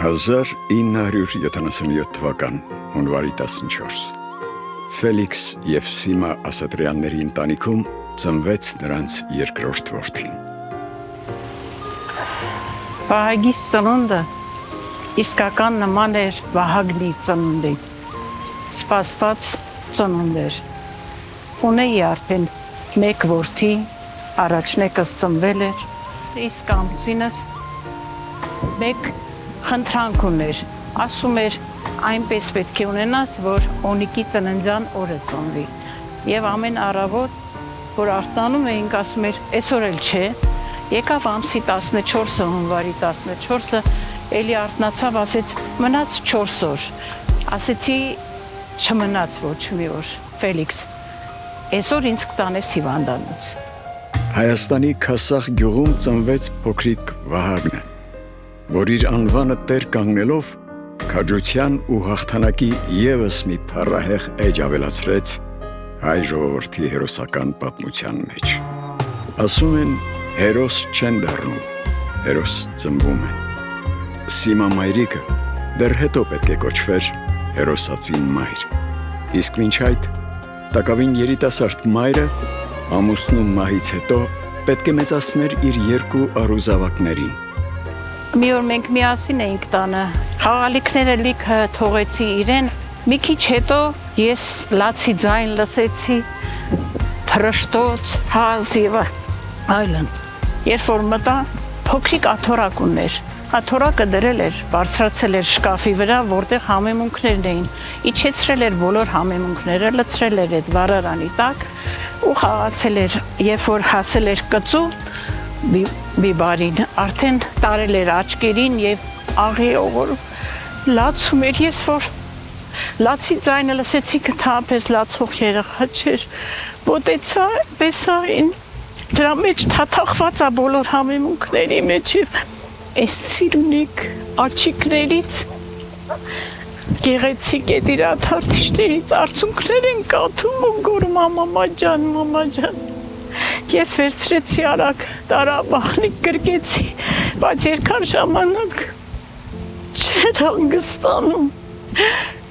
1977 թվական հունվարի 14 Ֆելիքս և Սիմա Ասատրյանների ընտանիքում ծնվեց նրանց երկրորդ որդին։ Վահագիս ծնունդը իսկական նման էր Վահագնի ծնունդի, սպասված ծնունդ էր։ Ունեի արդեն մեկ որդի, առաջնեկս ծնվել էր, իսկ ամուսինս մեկ խնդրանք ուներ, ասում էր այնպես պետք է ունենաս, որ Օնիկի ծննդյան օրը ծնվի։ Եվ ամեն առավոտ, որ արտանում էինք, ասում էր, այսօր էլ չէ, եկավ ամսի 14-ը, հունվարի 14-ը, էլի արթնացավ, ասեց, մնաց 4 օր, ասեցի, չմնաց ոչ մի օր, Ֆելիքս, այսօր ինձ կտանես հիվանդանոց։ Հայաստանի Քասախ գյուղում ծնվեց փոքրիկ Վահագնը, որ իր անվանը տեր կանգնելով քաջության ու հաղթանակի ևս մի փառահեղ էջ ավելացրեց հայ ժողովրդի հերոսական պատմության մեջ։ Ասում են, հերոս չեն դառնում, հերոս ծնվում են։ Սիմա մայրիկը դեռ հետո պետք է կոչվեր հերոսացին մայր։ Իսկ մինչ այդ տակավին երիտասարդ մայրը ամուսնու մահից հետո պետք է մեծացներ իր 2 առուզավակներին։ Մի օր մենք միասին էինք տանը, խաղալիքները լիքը թողեցի իրեն, մի քիչ հետո ես լացի ձայն լսեցի, փրշտոց, հազ և այլն։ Երբ որ մտա, փոքրիկ աթոռակ ուներ, աթոռակը դրել էր, բարձրացել էր շկաֆի վրա, որտեղ համեմունքներն էին, իջեցրել էր բոլոր համեմունքները, լցրել էր այդ վառարանի տակ ու խաղացել էր, երբ որ հասել էր կծու, բիբարին, արդեն տարել էր աչկերին և աղի օղոր լացում էր, ես որ լացի ձայնը լսեցի կթապես լացող երեխա չէր, ոտեցա, տեսա ին, դրա մեջ թաթախված է բոլոր համեմունքների մեջ և այս սիրունիկ աչիկներից, գեղեցիկ էդ իր աթարթիշներից արցունքներ են կաթում ու գորում մամա ջան, Ես վերցրեցի արագ, տարաբախնիկ կրկեցի, բայց երկար ժամանակ չէր հանգստանում,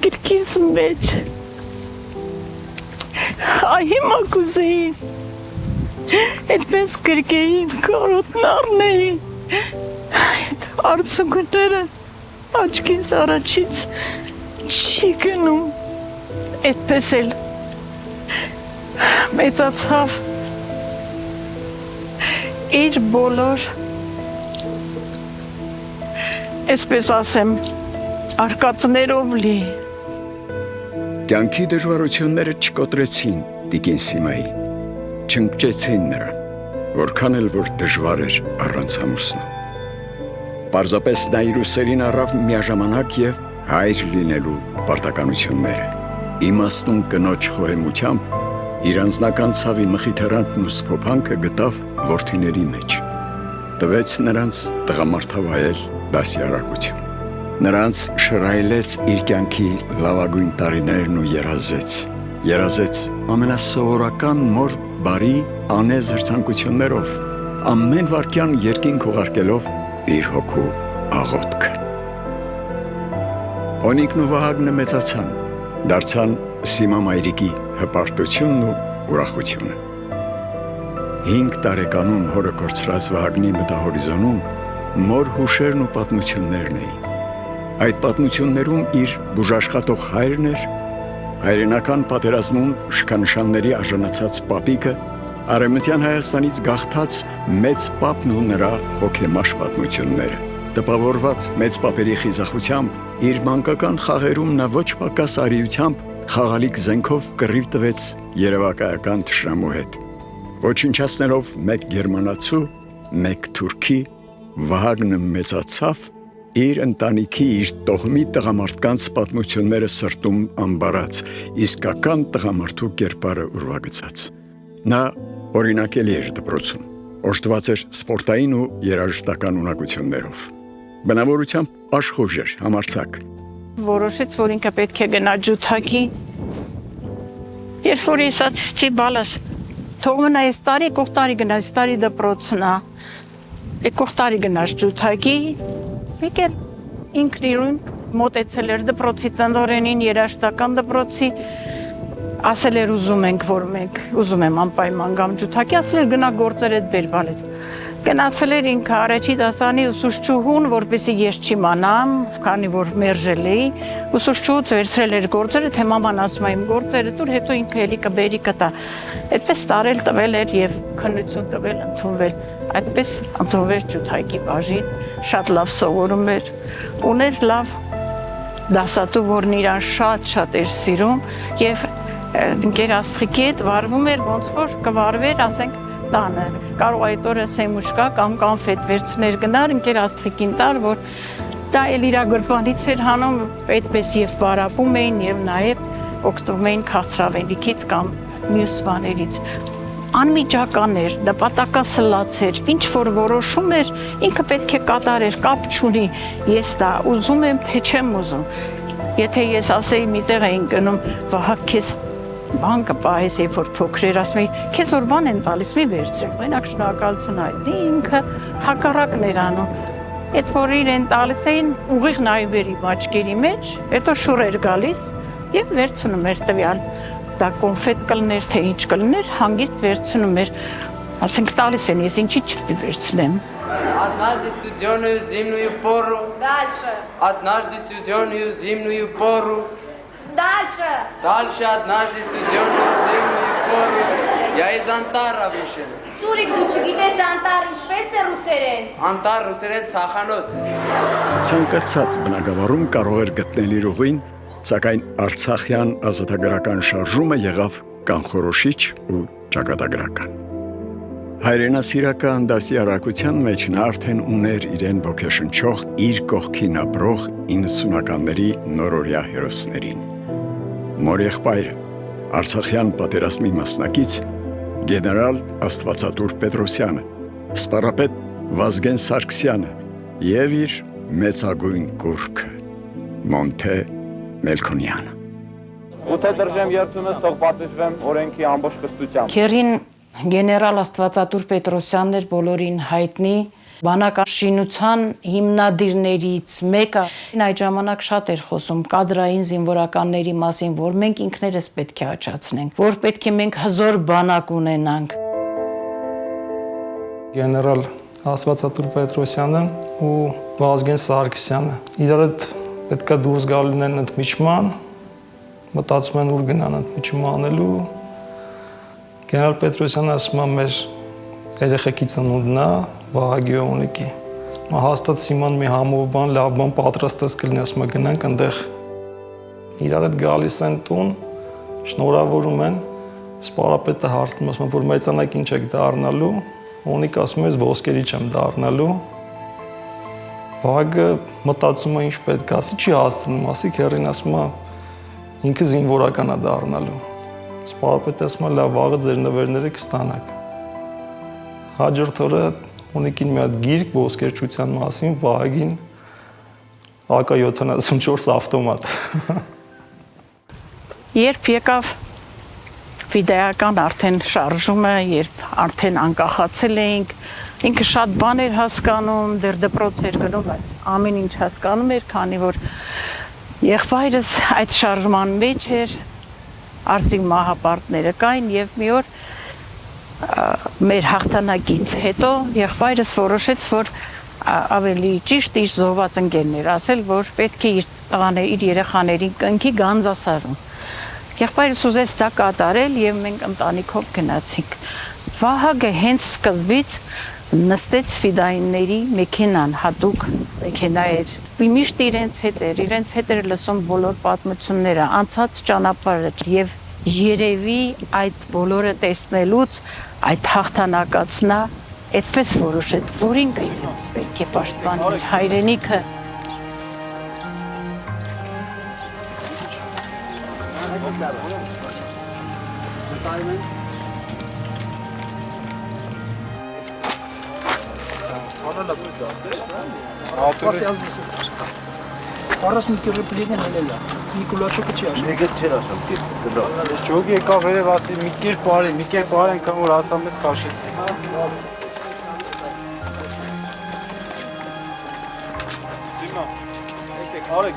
գրկիս մեջ, հիմա կուզեի, այդպես կրկեի, կարոտն առնեի, արցունքները աչքիս առաջից չի գնում, այդպես էլ մեծացավ, իր բոլոր, այսպես ասեմ, արկածներով լի։ Կյանքի դժվարությունները չկոտրեցին տիկին Սիմայի, չընկճեցին նրան, որքան էլ որ դժվար էր առանց ամուսնու։ Պարզապես նա իր ուսերին առավ միաժամանակ և հայր լինելու պարտականությունները։ Իմաստուն կնոջ խոհեմությամբ իր անձնական ցավի մխիթարանքն ու սփոփանքը գտավ որդիների մեջ։ Տվեց նրանց տղամարդավայել դասյարակություն։ Նրանց շռայլեց իր կյանքի լավագույն տարիներն ու երազեց ամենասովորական մոր բարի անեզր ցանկություններով, ամեն վայրկյան երկինք ուղարկելով իր հոգու աղոթքը։ Օնիկն ու Վահագնը մեծացան, դարձան Սիմա մայրիկի հպարտությունն ու ուրախությունը։ 5 տարեկանում հորը կորցրած Վահագնի մտահորիզոնում մոր հուշերն ու պատմություններն էին։ Այդ պատմություններում իր բուժաշխատող հայրն էր, հայրենական պատերազմում շքանշանների արժանացած պապիկը, Արևմտյան Հայաստանից գաղթած մեծ պապն ու նրա հոգեմաշ պատմությունները։ Տպավորված մեծ պապերի խիզախությամբ, իր մանկական խաղերում նա ոչ պակաս արիությամբ խաղալիք զենքով կռիվ տվեց երևակայական թշնամու հետ։ Ոչնչացնելով մեկ գերմանացու, մեկ թուրքի, Վահագնը մեծացավ իր ընտանիքի, իր տոհմի տղամարդկանց պատմությունները սրտում ամբարած, իսկական տղամարդու կերպարը ուրվագծած։ Նա օրինակելի էր դպրոցում, օժտված էր սպորտային ու երաժշտական ունակություններով։ Բնավորությամբ աշխուժ էր, համարձակ։ Որոշեց, որ ինքը պետք է գնա ջութակի, երբ որ ես ասեցի բալաս, թող մնա այս տարի, եկող տարի գնա, այս տարի դպրոցն է, եկող տարի գնաս ջութակի, եկել ինքն իրուն մոտեցել էր դպրոցի տնօրենին, երաժշտական դպրոցի, ասել էր ուզում ենք, որ մենք ուզում եմ անպայման գամ ջութակի, ասել էր գնա գործեր այդ բել բալեց։ Գնացել էր ինքը առաջի դասանի ուսուցչուհուն, որպեսզի ես չիմանամ, քանի որ մերժել էի, ուսուցչուհուց վերցրել էր գործերը, թե մաման ասում է իմ գործերը տուր, հետո ինքը էլի կբերի կտա։ Այդպես տարել տվել էր եւ քննություն տվել, ընդունվել։ Այդպես ընդունվեց ջութակի բաժին, շատ լավ սովորում էր, ուներ լավ դասատու, որն իրան շատ էր սիրում եւ ընկեր Աստղիկի հետ վարվում էր ոնց որ կվարվեր, ասենք տանը, կարող այդ օրը սեմուշկա կամ կանֆետ վերցներ գնար, ընկեր Աստղիկին տար, որ դա էլ իր գրպանից էր հանում, այդպես եւ բարապում էին եւ նաեւ օգտվում էին քաղցրավենիքից կամ մյուս բաներից։ Անմիջական էր, նպատակասլաց էր, ինչ որ որոշում էր, ինքը պետք է կատարեր, կապ չունի, ես դա ուզում եմ, թե չեմ ուզում։ Եթե ես ասեի միտեղ էին գնում, Վահագ քեզ բան կպահես, երբ որ փոքր էր, ասում էի, քեզ որ բան են տալիս, մի վերցրեք, մենակ շնորհակալություն հայտնի, ինքը հակառակն էր անում։ Այդ որ իրեն տալիս էին, ուղիղ նայում էր իմ աչքերի մեջ, հետո շուռ էր գալիս եւ վերցնում էր տվյալ։ Դա կոնֆետ կլներ, թե ինչ կլներ, հանգիստ վերցնում էր, ասենք տալիս են, ես ինչի չվերցնեմ։ Однажды студеную зимнюю пору. Дальше. Однажды студеную зимнюю пору. Дальше. Дальше однажды студеную зимнюю пору. Я из Антара вышел. Սուրիկ դու չգիտես անտար ինչպես է ռուսերեն։ Անտար ռուսերեն ցախանոց։ Ցանկացած բնակավարում կարող էր գտնել իր ուղին, սակայն Արցախյան ազատագրական շարժումը եղավ կանխորոշիչ ու ճակատագրական։ Հայրենասիրական դասյարակության մեջ նա արդեն ուներ իրեն ոգեշնչող իր կողքին ապրող 90-ականների նորորյա հերոսներին։ Մոր եղբայրը, Արցախյան պատերազմի մասնակից գեներալ Աստվածատուր Պետրոսյանը, սպառապետ Վազգեն Սարգսյանը եւ իր մեծագույն կուրքը Մոնթե Մելքոնյանը։ Ութե դրժեմ երթունս թող պատժվեմ օրենքի ամբողջ կստությամբ։ Քերին գեներալ Աստվածատուր Պետրոսյանն էր բոլորին հայտնի բանակաշինության հիմնադիրներից մեկը։ Այդ ժամանակ շատ էր խոսում կադրային զինվորականների մասին, որ մենք ինքներս պետք է աճացնենք, որ պետք է մենք հզոր բանակ ունենանք։ Գեներալ Աստվածատուր Պետրոսյանը ու Վազգեն Սարգսյանը իրար հետ պետք է դուրս գալու են ընդմիջման, մտածում են ուր գնան ընդմիջում անելու։ Գեներալ Պետրոսյանը ասում է մեր երեխեքի ծնունդն է, Վահագի Օնիկի։ Հաստատ Սիման մի համով բան, լավ բան պատրաստած կլինի, ասում է գնանք այնտեղ իրար հետ գալիս են տուն, շնորհավորում են, սպառապետը հարցնում, ասում է, որ մեծանակ ինչ եք դառնալու, Օնիկը ասում է, ես ոսկերի չեմ դառնալու։ Վահագը մտածում է ինչ պետք է ասի, չի հասցնում, ասի քերին ասում է ինքը զինվորական է դառնալու։ Սպառապետը ասում է լավ, վաղը ձեր նվերները կստանաք։ Հաջորդ օրը Օնիկին մի հատ գիրք ոսկերչության մասին, Վահագին AK-74 ավտոմատ։ Երբ եկավ վիդեական արդեն շարժումը, երբ արդեն անկախացել էինք, ինքը շատ բան էր հասկանում, դեռ դպրոց էր գնում, բայց ամեն ինչ հասկանում էր, քանի որ եղբայրս այդ շարժման մեջ էր, արձի մահապարտները կային եւ մի օր մեր հաղթանակից հետո եղբայրս որոշեց, որ ավելի ճիշտ իր զոհված ընկերներ ասել, որ պետք է իր երեխաներին կնքի Գանձասարում։ Եղբայրս ուզեց դա կատարել եւ մենք ընտանիքով գնացինք։ Վահագը հենց սկզբից նստեց ֆիդայինների մեքենան, հատուկ մեքենա էր։ Միշտ իրենց հետ էր լսում բոլոր պատմությունները, անցած ճանապարհը եւ երևի այդ բոլորը տեսնելուց այդ հաղթանակացնա այդպես որոշեց, որ ինքը իրենց պետք է պաշտպանի իր հայրենիքը։ Առաս մի կերպ լիգն էլելա, Նիկոլաչոկը չի աշել։ Նեգետ չեր ասում, կես գդա։ Ճոգի եկավ վերև ասի մի կերպ արի անգամ որ ասամ ես քաշեցի։ Սիմա։ Եկեք, արեք։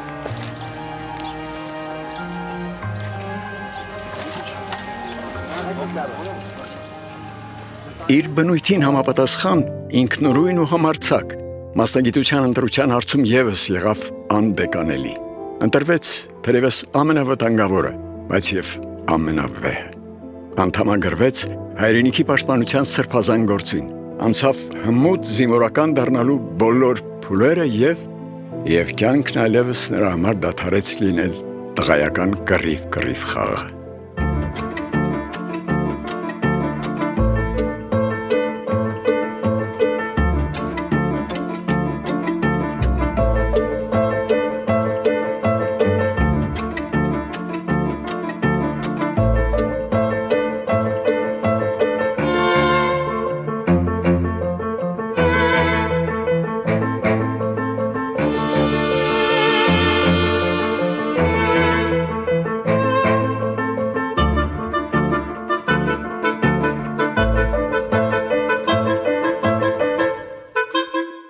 Իր բնույթին համապատասխան ինքնուրույն ու համարձակ մասնագիտության ընտրության հարցում եւս եղավ անբեկանելի։ Ընտրվեց թերևս ամենավտանգավորը, բայց եւ ամենավեհը։ Անդամագրվեց հայրենիքի պաշտպանության սրբազան գործին, անցավ հմուտ զինվորական դառնալու բոլոր փուլերը եւ կյանքն այլևս նրա համար դադարեց լինել տղայական կռիվ խաղը։